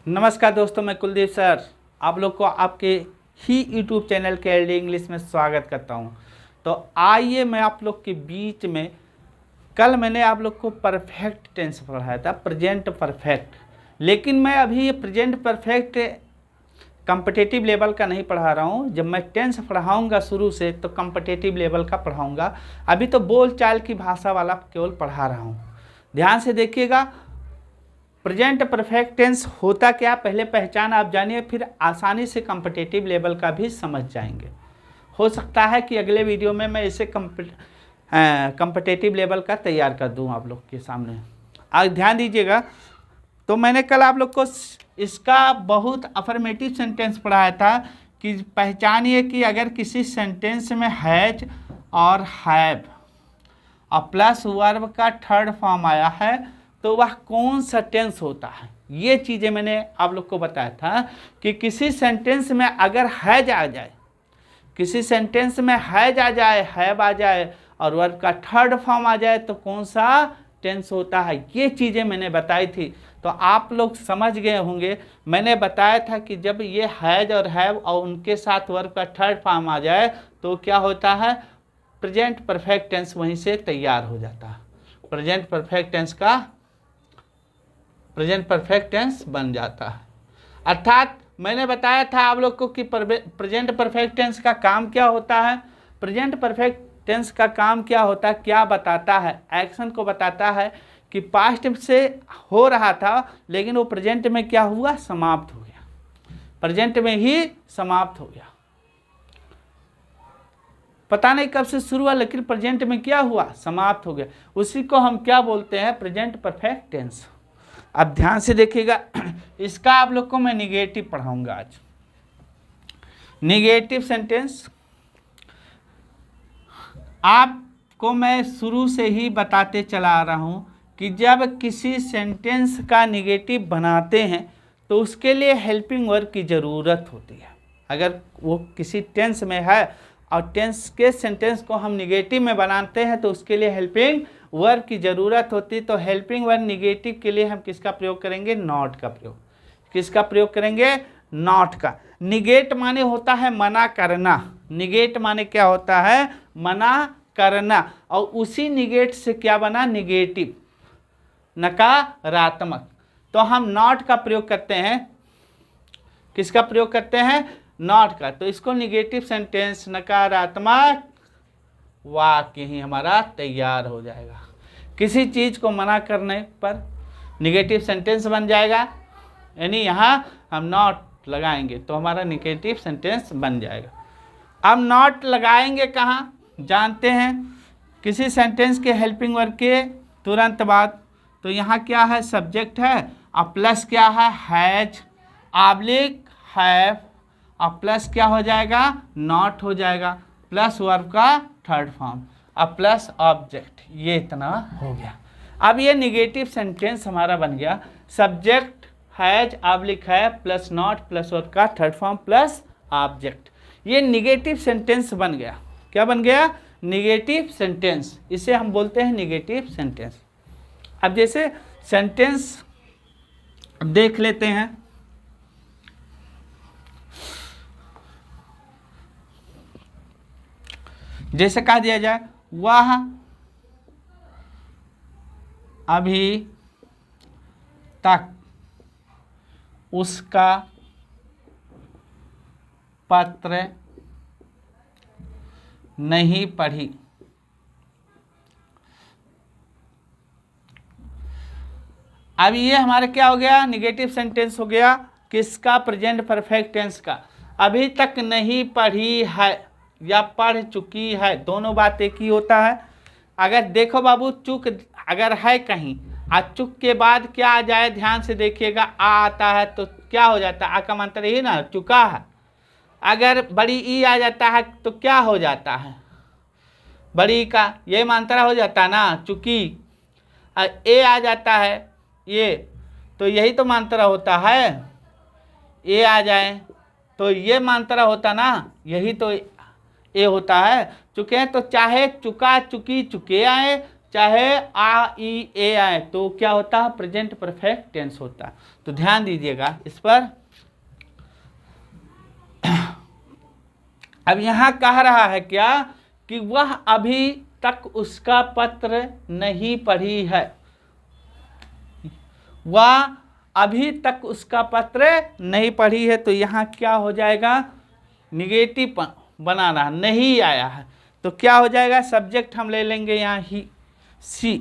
नमस्कार दोस्तों, मैं कुलदीप सर आप लोग को आपके ही यूट्यूब चैनल के एलडी इंग्लिश में स्वागत करता हूं। तो आइए मैं आप लोग के बीच में, कल मैंने आप लोग को परफेक्ट टेंस पढ़ाया था, प्रेजेंट परफेक्ट। लेकिन मैं अभी ये प्रेजेंट परफेक्ट कॉम्पिटिटिव लेवल का नहीं पढ़ा रहा हूँ। जब मैं टेंस पढ़ाऊँगा शुरू से तो कॉम्पिटिटिव लेवल का पढ़ाऊँगा। अभी तो बोल चाल की भाषा वाला केवल पढ़ा रहा हूँ। ध्यान से देखिएगा। प्रेजेंट परफेक्ट टेंस होता क्या, पहले पहचान आप जानिए, फिर आसानी से कॉम्पिटिटिव लेवल का भी समझ जाएंगे। हो सकता है कि अगले वीडियो में मैं इसे कॉम्पिटिटिव लेवल का तैयार कर दूं आप लोग के सामने। आज ध्यान दीजिएगा। तो मैंने कल आप लोग को इसका बहुत अफर्मेटिव सेंटेंस पढ़ाया था कि पहचानिए कि अगर किसी सेंटेंस में हैज और हैव और प्लस वर्ब का थर्ड फॉर्म आया है तो वह कौन सा टेंस होता है। ये चीज़ें मैंने आप लोग को बताया था कि किसी सेंटेंस में अगर हैज आ जाए, किसी सेंटेंस में हैज आ जाए, हैव आ जाए और वर्ब का थर्ड फॉर्म आ जाए तो कौन सा टेंस होता है। ये चीज़ें मैंने बताई थी तो आप लोग समझ गए होंगे। मैंने बताया था कि जब ये हैज और हैव और उनके साथ वर्ब का थर्ड फॉर्म आ जाए तो क्या होता है, प्रेजेंट परफेक्ट टेंस वहीं से तैयार हो जाता है। प्रेजेंट परफेक्ट टेंस बन जाता है। अर्थात मैंने बताया था आप लोग को कि प्रेजेंट परफेक्ट टेंस का काम क्या होता है। प्रेजेंट परफेक्ट टेंस का काम क्या होता है, क्या बताता है, एक्शन को बताता है कि पास्ट से हो रहा था लेकिन वो प्रेजेंट में क्या हुआ, समाप्त हो गया। प्रेजेंट में ही समाप्त हो गया। पता नहीं कब से शुरू हुआ लेकिन प्रेजेंट में क्या हुआ, समाप्त हो गया। उसी को हम क्या बोलते हैं, प्रेजेंट परफेक्ट टेंस। अब ध्यान से देखिएगा। इसका आप लोग को मैं निगेटिव पढ़ाऊंगा आज। निगेटिव सेंटेंस आपको मैं शुरू से ही बताते चला आ रहा हूं कि जब किसी सेंटेंस का निगेटिव बनाते हैं तो उसके लिए हेल्पिंग वर्ब की ज़रूरत होती है। अगर वो किसी टेंस में है और टेंस के सेंटेंस को हम निगेटिव में बनाते हैं तो उसके लिए हेल्पिंग वर्ब की ज़रूरत होती है। तो हेल्पिंग वर्ब निगेटिव के लिए हम किसका प्रयोग करेंगे, नॉट का प्रयोग। किसका प्रयोग करेंगे, नॉट का। निगेट माने होता है मना करना। निगेट माने क्या होता है, मना करना। और उसी निगेट से क्या बना, निगेटिव, नकारात्मक। तो हम नॉट का प्रयोग करते हैं। किसका प्रयोग करते हैं, नॉट का। तो इसको निगेटिव सेंटेंस, नकारात्मक वाक्य ही हमारा तैयार हो जाएगा। किसी चीज़ को मना करने पर निगेटिव सेंटेंस बन जाएगा, यानी यहाँ हम नॉट लगाएंगे तो हमारा निगेटिव सेंटेंस बन जाएगा। अब नॉट लगाएंगे कहाँ, जानते हैं, किसी सेंटेंस के हेल्पिंग वर्ब के तुरंत बाद। तो यहाँ क्या है, सब्जेक्ट है और प्लस क्या है, हैज ऑब्लिक हैव और प्लस क्या हो जाएगा, नॉट हो जाएगा, प्लस वर्ब का थर्ड फॉर्म और प्लस ऑब्जेक्ट। ये इतना हो गया। अब ये निगेटिव सेंटेंस हमारा बन गया। सब्जेक्ट हैज ऑब्लिक है प्लस नॉट प्लस वर्ब का थर्ड फॉर्म प्लस ऑब्जेक्ट। ये निगेटिव सेंटेंस बन गया। क्या बन गया, निगेटिव सेंटेंस। इसे हम बोलते हैं निगेटिव सेंटेंस। अब जैसे सेंटेंस देख लेते हैं। जैसे कहा दिया जाए, वह अभी तक उसका पत्र नहीं पढ़ी। अब ये हमारे क्या हो गया, निगेटिव सेंटेंस हो गया। किसका, प्रेजेंट परफेक्ट टेंस का। अभी तक नहीं पढ़ी है या पढ़ चुकी है, दोनों बात एक ही होता है। अगर देखो बाबू, चुक अगर है कहीं और चुक के बाद क्या आ जाए, ध्यान से देखिएगा, आ आता है तो क्या हो जाता है, आ का मंत्र ही ना, चुका है। अगर बड़ी ई आ जाता है तो क्या हो जाता है, बड़ी का ये मात्रा हो जाता है ना, चुकी। ए आ जाता है ये, तो यही तो मात्रा होता है। ए आ जाए तो ये मात्रा होता ना, यही तो ए होता है। चुके हैं तो चाहे चुका, चुकी, चुके आए, चाहे आ ई ए आए तो क्या होता है, प्रेजेंट परफेक्ट टेंस होता है। तो ध्यान दीजिएगा इस पर। अब यहां कह रहा है क्या कि वह अभी तक उसका पत्र नहीं पढ़ी है, वह अभी तक उसका पत्र नहीं पढ़ी है। तो यहाँ क्या हो जाएगा, निगेटिव बनाना, नहीं आया है तो क्या हो जाएगा, सब्जेक्ट हम ले लेंगे यहाँ ही सी।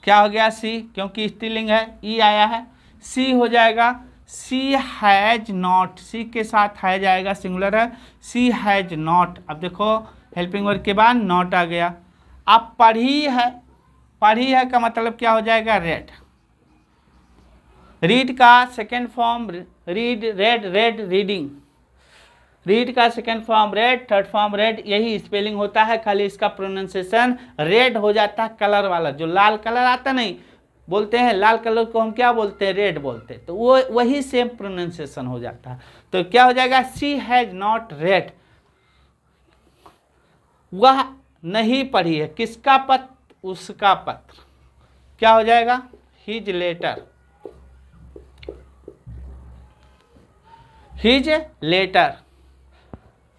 क्या हो गया सी, क्योंकि स्त्रीलिंग है, ई आया है, सी हो जाएगा सी हैज नॉट, सी के साथ हैज आएगा, सिंगुलर है, सी हैज नॉट। अब देखो हेल्पिंग वर्ब के बाद नॉट आ गया। अब पढ़ी है, पढ़ी है का मतलब क्या हो जाएगा, रेड। रीड का second form read, read, read, reading. Read का second form read, third form read, यही स्पेलिंग होता है, खाली इसका प्रोनाउंसिएशन रेड हो जाता है, कलर वाला जो लाल कलर आता नहीं, बोलते हैं लाल कलर को हम क्या बोलते हैं, रेड बोलते हैं, तो वो वही सेम प्रोनाउंसिएशन हो जाता है। तो क्या हो जाएगा, सी हैज नॉट रेड, वह नहीं पढ़ी है, किसका पत्र, उसका पत्र। क्या हो जाएगा, हिज लेटर, हिज लेटर।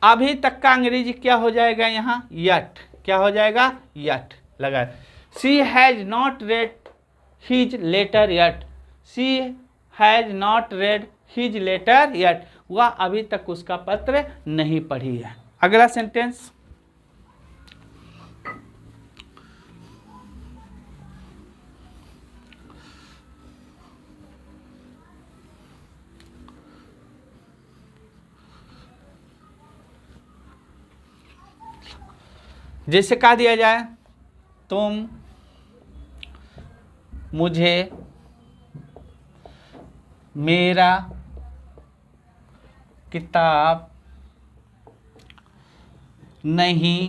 अभी तक का अंग्रेजी क्या हो जाएगा यहाँ, यट। क्या हो जाएगा, यट लगा। She has not read his letter yet, she has not read his letter yet, वह अभी तक उसका पत्र नहीं पढ़ी है। अगला सेंटेंस, जैसे कहा दिया जाए, तुम मुझे मेरा किताब नहीं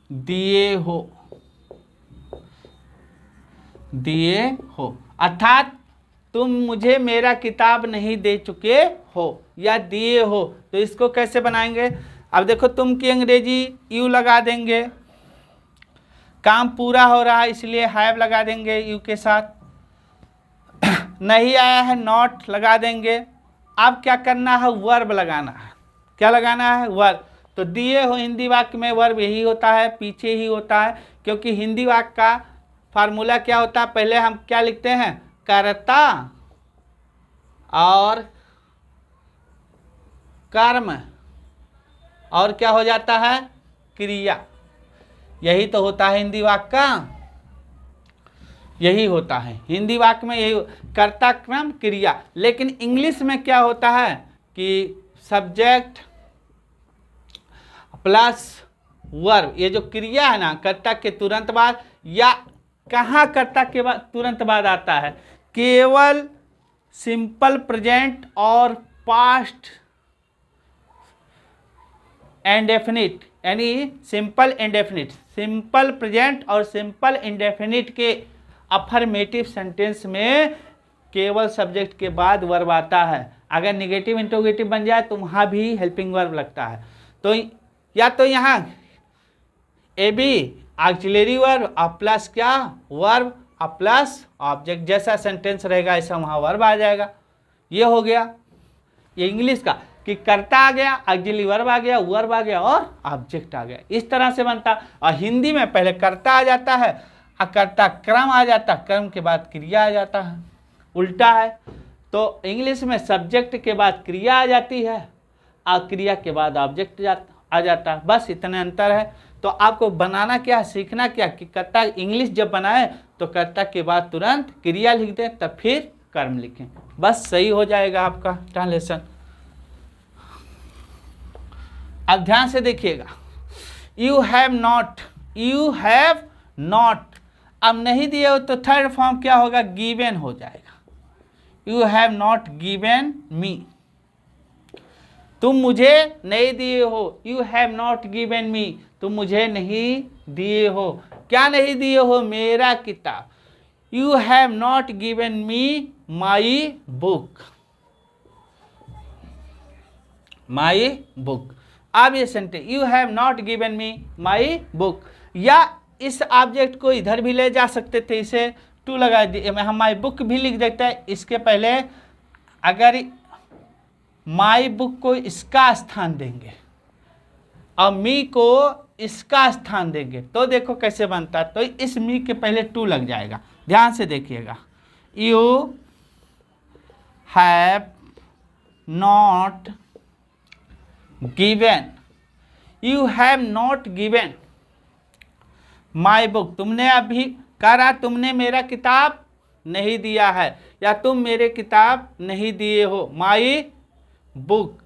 दिए हो, दिए हो, अर्थात तुम मुझे मेरा किताब नहीं दे चुके हो या दिए हो। तो इसको कैसे बनाएंगे, अब देखो तुम की अंग्रेजी यू लगा देंगे, काम पूरा हो रहा है इसलिए हैव लगा देंगे यू के साथ, नहीं आया है नॉट लगा देंगे। अब क्या करना है, वर्ब लगाना है। क्या लगाना है, वर्ब। तो दिए हो हिंदी वाक्य में वर्ब यही होता है, पीछे ही होता है, क्योंकि हिंदी वाक्य का फार्मूला क्या होता है, पहले हम क्या लिखते हैं, कर्ता और कर्म, और क्या हो जाता है, क्रिया। यही तो होता है हिंदी वाक्य का, यही होता है हिंदी वाक्य में, यही कर्ता क्रम क्रिया। लेकिन इंग्लिश में क्या होता है कि सब्जेक्ट प्लस वर्ब, ये जो क्रिया है ना, कर्ता के तुरंत बाद, या कहाँ कर्ता के बाद तुरंत बाद आता है, केवल सिंपल प्रेजेंट और पास्ट इंडेफिनिट, यानी सिंपल इंडेफिनिट, सिंपल प्रेजेंट और सिंपल इंडेफिनिट के अफर्मेटिव सेंटेंस में केवल सब्जेक्ट के बाद वर्ब आता है। अगर निगेटिव इंट्रोगेटिव बन जाए तो वहाँ भी हेल्पिंग वर्ब लगता है। तो या तो यहाँ ए बी ऑक्सिलरी वर्ब और प्लस क्या, वर्ब और प्लस ऑब्जेक्ट, जैसा सेंटेंस रहेगा ऐसा वहाँ वर्ब आ जाएगा। ये हो गया ये इंग्लिश का कि कर्ता आ गया, ऑक्सिलरी वर्ब आ गया, वर्ब आ गया और ऑब्जेक्ट आ गया, इस तरह से बनता। और हिंदी में पहले कर्ता आ जाता है, कर्ता क्रम आ जाता, क्रम के बाद क्रिया आ जाता है, उल्टा है। तो इंग्लिश में सब्जेक्ट के बाद क्रिया आ जाती है और क्रिया के बाद ऑब्जेक्ट आ जाता है, बस इतने अंतर है। तो आपको बनाना क्या, सीखना क्या कि कर्ता इंग्लिश जब बनाए तो कर्ता के बाद तुरंत क्रिया लिख दें, तब फिर कर्म लिखें, बस सही हो जाएगा आपका ट्रांसलेशन। अब ध्यान से देखिएगा, you have not, you have not, अब नहीं दिए हो तो थर्ड फॉर्म क्या होगा, गिवन हो जाएगा। You have not given me, तुम मुझे नहीं दिए हो, you have not given me, तुम मुझे नहीं दिए हो। क्या नहीं दिए हो, मेरा किताब। You have not given me my book, my book. अब ये sentence, you have not given me my book, या इस ऑब्जेक्ट को इधर भी ले जा सकते थे, इसे टू लगा दिए, हम माई बुक भी लिख देते हैं। इसके पहले अगर माई बुक को इसका स्थान देंगे और मी को इसका स्थान देंगे तो देखो कैसे बनता है। तो इस मी के पहले टू लग जाएगा, ध्यान से देखिएगा। You have not given, you have not given my book, तुमने अभी कह रहा तुमने मेरा किताब नहीं दिया है या तुम मेरे किताब नहीं दिए हो, माई बुक।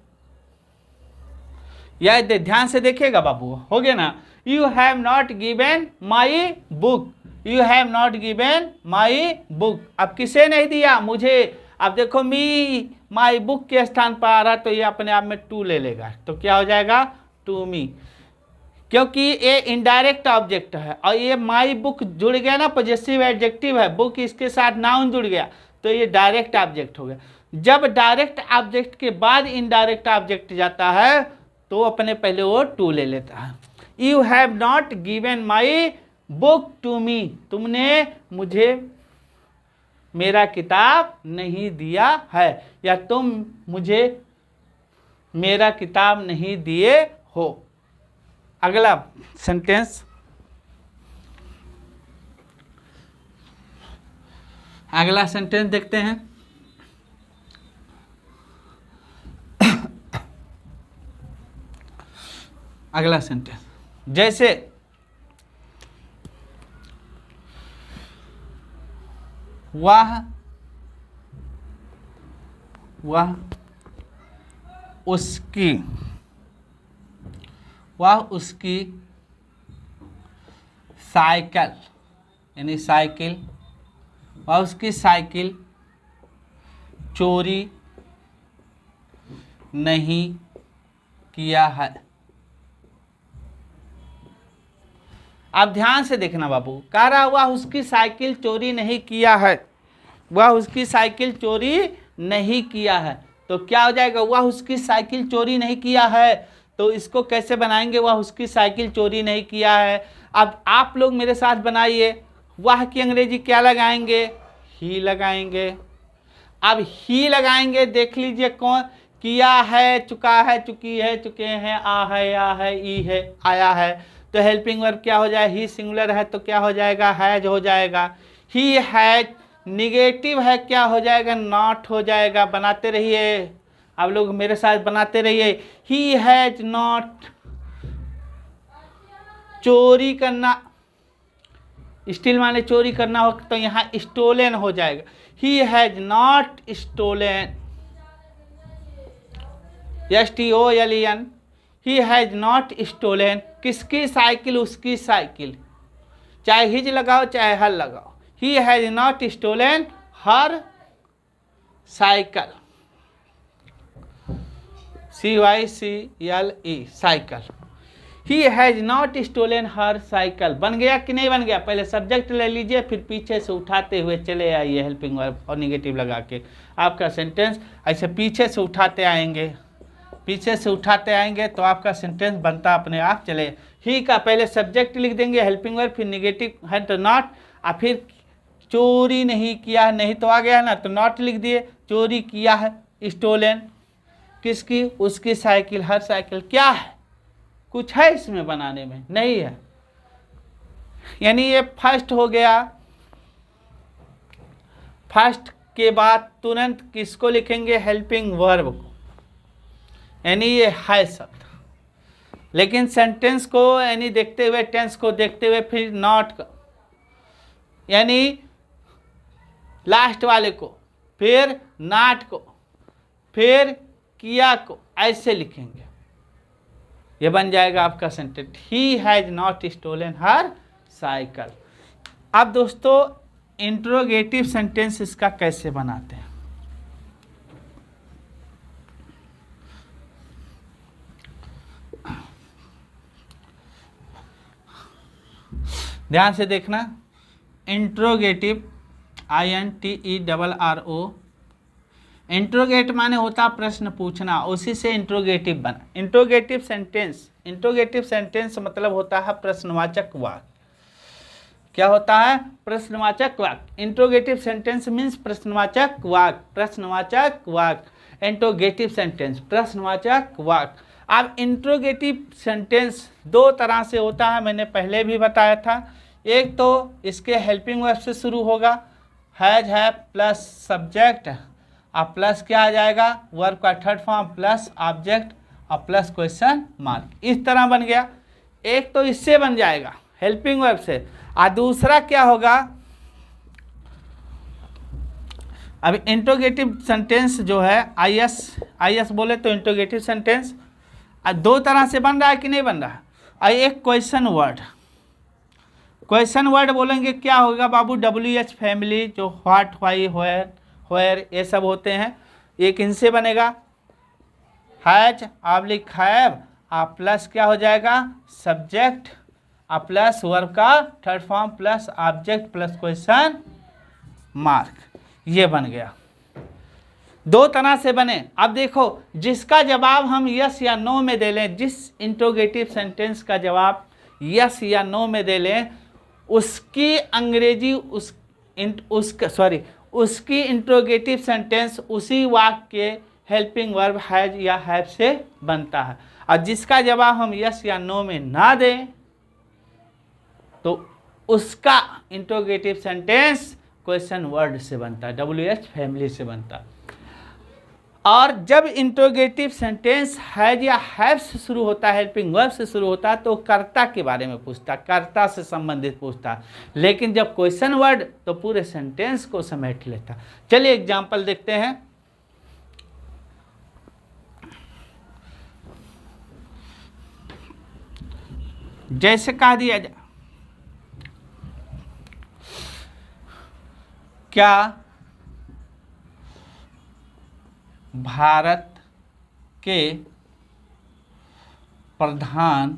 यह ध्यान से देखिएगा बाबू, हो गया ना। You have not given my book, you have not given my book. अब किसे नहीं दिया? मुझे। अब देखो मी माई बुक के स्थान पर आ रहा तो ये अपने आप में टू ले लेगा, तो क्या हो जाएगा? टू मी, क्योंकि ये इनडायरेक्ट ऑब्जेक्ट है और ये माई बुक जुड़ गया ना, पॉजेसिव एडजेक्टिव है, बुक इसके साथ नाउन जुड़ गया तो ये डायरेक्ट ऑब्जेक्ट हो गया। जब डायरेक्ट ऑब्जेक्ट के बाद इनडायरेक्ट ऑब्जेक्ट जाता है तो अपने पहले वो टू ले लेता है। You have not given my book to me, तुमने मुझे मेरा किताब नहीं दिया है या तुम मुझे मेरा किताब नहीं दिए हो। अगला सेंटेंस, अगला सेंटेंस देखते हैं। अगला सेंटेंस जैसे वह उसकी साइकिल, यानी साइकिल, वह उसकी साइकिल चोरी नहीं किया है। अब ध्यान से देखना बाबू, कह रहा वह उसकी साइकिल चोरी नहीं किया है, वह उसकी साइकिल चोरी नहीं किया है, तो क्या हो जाएगा? वह उसकी साइकिल चोरी नहीं किया है, तो इसको कैसे बनाएंगे? वह उसकी साइकिल चोरी नहीं किया है। अब आप लोग मेरे साथ बनाइए, वह की अंग्रेजी क्या लगाएंगे? ही लगाएंगे। अब ही लगाएंगे, देख लीजिए कौन किया है, चुका है, चुकी है, चुके हैं, आ है, या है, ई है, आया है, तो हेल्पिंग वर्ब क्या हो जाए? ही सिंगुलर है तो क्या हो जाएगा? हैज हो जाएगा। ही हैज निगेटिव है, क्या हो जाएगा? नॉट हो जाएगा। बनाते रहिए, आप लोग मेरे साथ बनाते रहिए। ही हैज नॉट, चोरी करना, स्टील माने चोरी करना हो तो यहाँ स्टोलन हो जाएगा। He has not stolen, STOLEN, he has not stolen. किसकी साइकिल? उसकी साइकिल, चाहे हिज लगाओ चाहे हर लगाओ। He has not stolen her cycle, CYCLE, cycle. He has not stolen her cycle. बन गया कि नहीं बन गया? पहले सब्जेक्ट ले लीजिए, फिर पीछे से उठाते हुए चले आइए हेल्पिंग वर्ब और निगेटिव लगा के। आपका सेंटेंस ऐसे पीछे से उठाते आएंगे, पीछे से उठाते आएंगे तो आपका सेंटेंस बनता अपने आप चले। ही का पहले सब्जेक्ट लिख देंगे, हेल्पिंग वर्ब, फिर निगेटिव है तो नॉट, और फिर चोरी नहीं किया है, नहीं तो आ गया ना तो नॉट लिख दिए। चोरी किया है, स्टोलन, किसकी? उसकी साइकिल, हर साइकिल। क्या है? कुछ है इसमें बनाने में? नहीं है, यानी ये फर्स्ट हो गया। फर्स्ट के बाद तुरंत किसको लिखेंगे? हेल्पिंग वर्ब को, यानी ये है शब्द। लेकिन सेंटेंस को यानी देखते हुए, टेंस को देखते हुए फिर नॉट का, यानी लास्ट वाले को, फिर नॉट को, फिर किया को, ऐसे लिखेंगे। ये बन जाएगा आपका sentence, he has not stolen her cycle. अब दोस्तों इंट्रोगेटिव सेंटेंस इसका कैसे बनाते हैं? ध्यान से देखना। इंट्रोगेटिव, INTERRO, इंट्रोगेट माने होता प्रश्न पूछना, उसी से इंट्रोगेटिव बना। इंट्रोगेटिव सेंटेंस मतलब होता है प्रश्नवाचक वाक्य। क्या होता है? प्रश्नवाचक वाक्य। इंट्रोगेटिव सेंटेंस मीन्स प्रश्नवाचक वाक्य, प्रश्नवाचक वाक्य, इंट्रोगेटिव सेंटेंस प्रश्नवाचक वाक्य। अब इंट्रोगेटिव सेंटेंस दो तरह से होता है, मैंने पहले भी बताया था। एक तो इसके हेल्पिंग वर्ब से शुरू होगा, हैज है प्लस सब्जेक्ट और प्लस क्या आ जाएगा? वर्ब का थर्ड फॉर्म प्लस ऑब्जेक्ट और प्लस क्वेश्चन मार्क, इस तरह बन गया। एक तो इससे बन जाएगा हेल्पिंग वर्ब से, और दूसरा क्या होगा? अब इंट्रोगेटिव सेंटेंस जो है आई एस बोले तो इंट्रोगेटिव सेंटेंस दो तरह से बन रहा है कि नहीं बन रहा है? और एक क्वेश्चन वर्ड, क्वेश्चन वर्ड बोलेंगे क्या होगा बाबू? WH फैमिली, जो व्हाट, व्हाई, वेयर ये सब होते हैं, एक इनसे बनेगा हैज ऑब्लिक हैव और प्लस क्या हो जाएगा? सब्जेक्ट और प्लस वर्ब का third form plus object plus question mark, ये बन गया। दो तरह से बने। अब देखो, जिसका जवाब हम यस या नो में दे लें, जिस इंट्रोगेटिव सेंटेंस का जवाब यस या नो में दे लें, उसकी अंग्रेजी उसकी इंट्रोगेटिव सेंटेंस उसी वाक्य के हेल्पिंग वर्ब हैज या हैव से बनता है। और जिसका जवाब हम यस या नो में ना दें तो उसका इंट्रोगेटिव सेंटेंस क्वेश्चन वर्ड से बनता है, WH फैमिली से बनता है। और जब इंट्रोगेटिव सेंटेंस हैज या हैव से शुरू होता है, हेल्पिंग वर्ब से शुरू होता है, तो कर्ता के बारे में पूछता है, कर्ता से संबंधित पूछता है। लेकिन जब क्वेश्चन वर्ड तो पूरे सेंटेंस को समेट लेता। चलिए एग्जांपल देखते हैं। जैसे कह दिया जाए, क्या भारत के प्रधानमंत्री,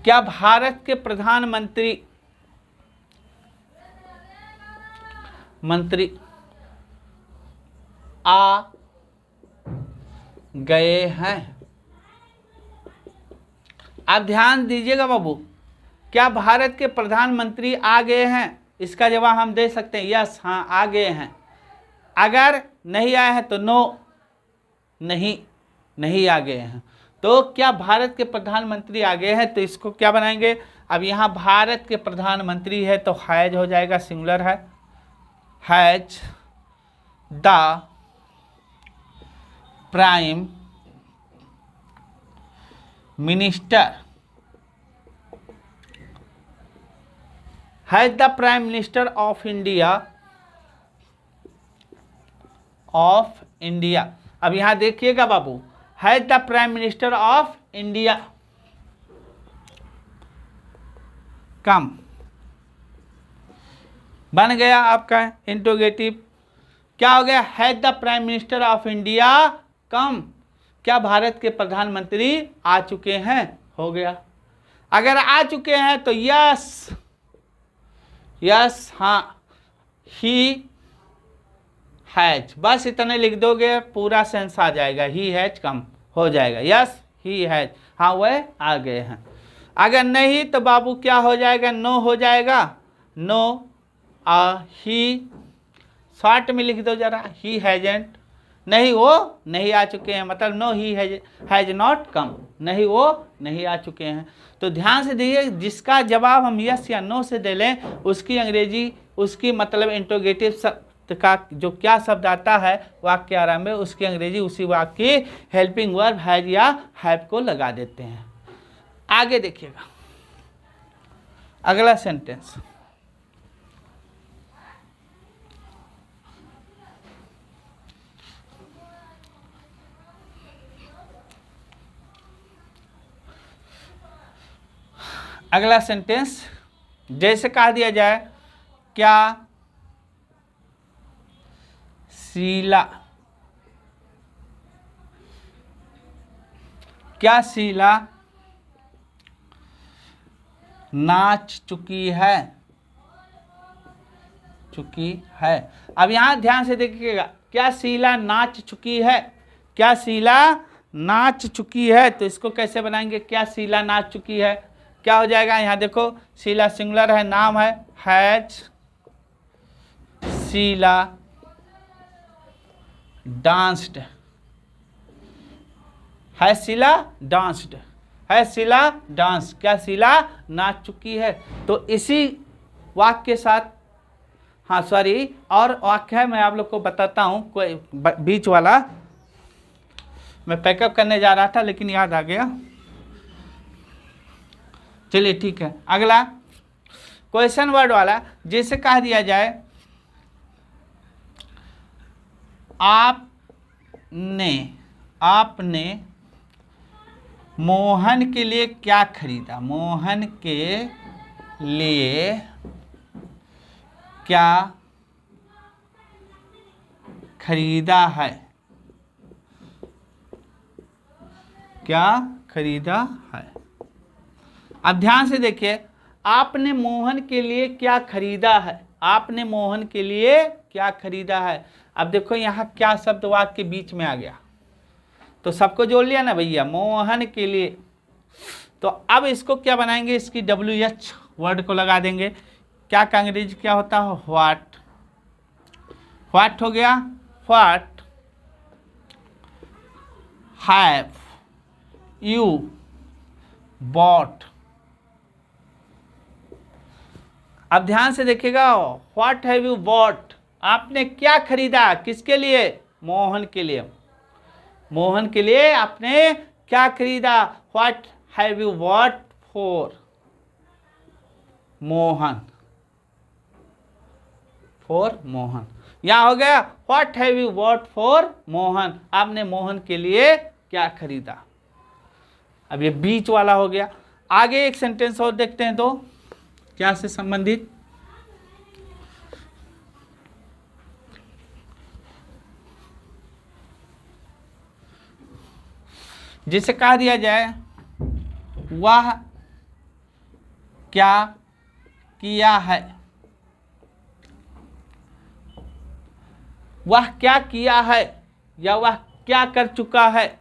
क्या भारत के प्रधानमंत्री आ गए हैं? आप ध्यान दीजिएगा बाबू, क्या भारत के प्रधानमंत्री आ गए हैं? इसका जवाब हम दे सकते हैं यस, हाँ आ गए हैं। अगर नहीं आए हैं तो नो, नहीं आ गए हैं। तो क्या भारत के प्रधानमंत्री आ गए हैं? तो इसको क्या बनाएंगे? अब यहाँ भारत के प्रधानमंत्री है तो हैज हो जाएगा, सिंगुलर है, has the prime minister, has the prime minister of India. अब यहां देखिएगा बाबू, has the prime minister of India come, बन गया आपका इंट्रोगेटिव। क्या हो गया? Has the prime minister of India come, क्या भारत के प्रधानमंत्री आ चुके हैं? हो गया। अगर आ चुके हैं तो यस हाँ, ही हैज, बस इतने लिख दोगे पूरा सेंस आ जाएगा, ही हैज कम हो जाएगा, यस ही हैज, हाँ वह आ गए हैं। अगर नहीं तो बाबू क्या हो जाएगा? नो हो जाएगा, नो ही, शॉर्ट में लिख दो जरा, ही हैजेंट, नहीं वो नहीं आ चुके हैं, मतलब no he has not come, नहीं वो नहीं आ चुके हैं। तो ध्यान से देखिए, जिसका जवाब हम यस या नो से दे लें, उसकी अंग्रेजी, उसकी मतलब इंट्रोगेटिव शब्द का जो क्या शब्द आता है वाक्य आरंभ में, उसकी अंग्रेजी उसी वाक्य की हेल्पिंग वर्ब हैज या हैव को लगा देते हैं। आगे देखिएगा अगला सेंटेंस, अगला सेंटेंस जैसे कहा दिया जाए, क्या शीला नाच चुकी है। अब यहां ध्यान से देखिएगा, क्या शीला नाच चुकी है? क्या शीला नाच चुकी है, तो इसको कैसे बनाएंगे? क्या शीला नाच चुकी है? क्या हो जाएगा? यहाँ देखो शीला सिंगुलर है, नाम है, हैज शीला डांस्ड, है शीला डांस्ड, है शीला डांस, क्या शीला नाच चुकी है। तो इसी वाक्य के साथ, हाँ सॉरी, और वाक्य है, मैं आप लोग को बताता हूँ, कोई बीच वाला मैं पैकअप करने जा रहा था लेकिन याद आ गया। चलिए ठीक है, अगला क्वेश्चन वर्ड वाला, जैसे कह दिया जाए आपने मोहन के लिए क्या खरीदा? मोहन के लिए क्या खरीदा है? क्या खरीदा है? अब ध्यान से देखिए, आपने मोहन के लिए क्या खरीदा है? आपने मोहन के लिए क्या खरीदा है? अब देखो यहाँ क्या शब्द वाक्य के बीच में आ गया, तो सबको जोड़ लिया ना भैया, मोहन के लिए। तो अब इसको क्या बनाएंगे? इसकी WH वर्ड को लगा देंगे। क्या का अंग्रेजी क्या होता है? व्हाट। व्हाट हो गया, व्हाट हैव यू बॉट। अब ध्यान से देखिएगा, व्हाट हैव यू बॉट, आपने क्या खरीदा? किसके लिए? मोहन के लिए। मोहन के लिए आपने क्या खरीदा? What have you bought for Mohan, for Mohan. यहां हो गया what have you bought for Mohan, आपने मोहन के लिए क्या खरीदा। अब ये बीच वाला हो गया। आगे एक सेंटेंस और देखते हैं, तो क्या से संबंधित, जिसे कह दिया जाए वह क्या किया है? वह क्या किया है या वह क्या कर चुका है?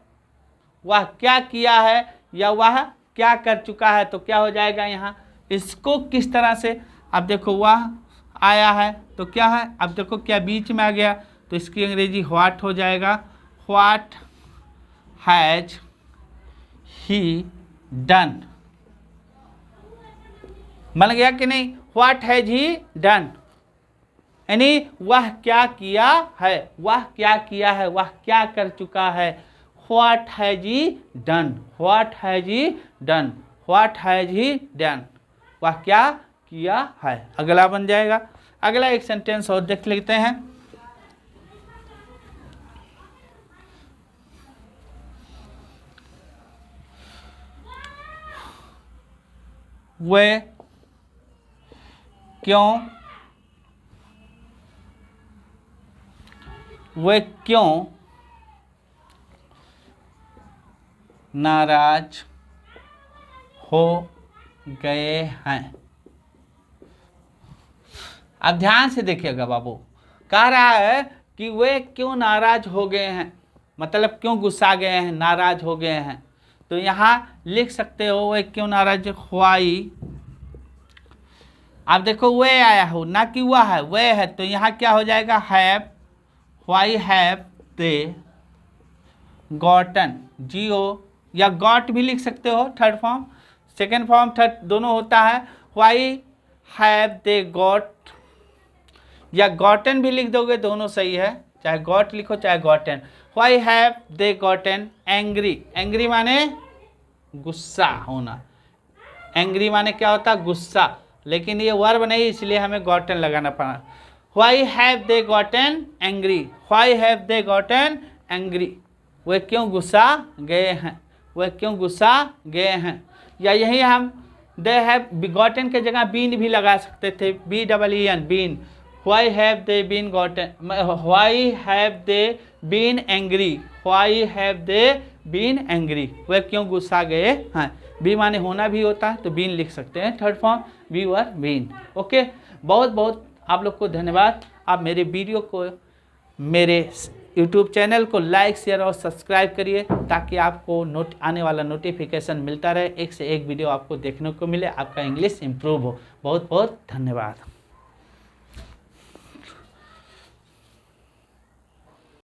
वह क्या किया है या वह क्या कर चुका है, तो क्या हो जाएगा यहाँ? इसको किस तरह से, अब देखो वह आया है तो क्या है, अब देखो क्या बीच में आ गया, तो इसकी अंग्रेजी व्हाट हो जाएगा। व्हाट हैज ही डन, बन गया कि नहीं? व्हाट हैज ही डन, यानी वह क्या किया है, वह क्या किया है, वह क्या कर चुका है। What has he done, what has he done, what has he done, वह क्या किया है। अगला बन जाएगा। अगला एक सेंटेंस और देख लेते हैं। वे क्यों नाराज हो गए हैं? अब ध्यान से देखिएगा बाबू, कह रहा है कि वे क्यों नाराज हो गए हैं, मतलब क्यों गुस्सा गए हैं, नाराज हो गए हैं। तो यहाँ लिख सकते हो वे क्यों नाराज, व्हाई। अब देखो वे आया हो, ना कि वह है, वे है, तो यहाँ क्या हो जाएगा? Have. Why have they gotten, GO, या गॉट भी लिख सकते हो, third form, second form, third दोनों होता है। व्हाई हैव दे गॉट, या गॉटन भी लिख दोगे, दोनों सही है, चाहे गॉट लिखो चाहे gotten. Why have they gotten angry, angry माने गुस्सा होना, एंग्री माने क्या होता है? गुस्सा, लेकिन ये वर्ब नहीं इसलिए हमें गॉटन लगाना पड़ा। Why have they gotten angry, why have they gotten angry, वे क्यों गुस्सा गए हैं, वे क्यों गुस्सा गए हैं। या यही हम दे हैव गॉटन के जगह बीन भी लगा सकते थे, BEEN, been. Why have they been gotten, why have they been angry, why have they been angry, वे क्यों गुस्सा गए हैं। बी माने होना भी होता है तो बीन लिख सकते हैं, third form we were been. Okay, बहुत बहुत आप लोग को धन्यवाद। आप मेरे वीडियो को मेरे यूट्यूब चैनल को लाइक शेयर और सब्सक्राइब करिए ताकि आपको आने वाला नोटिफिकेशन मिलता रहे, एक से एक वीडियो आपको देखने को मिले, आपका इंग्लिश इम्प्रूव हो। बहुत बहुत धन्यवाद।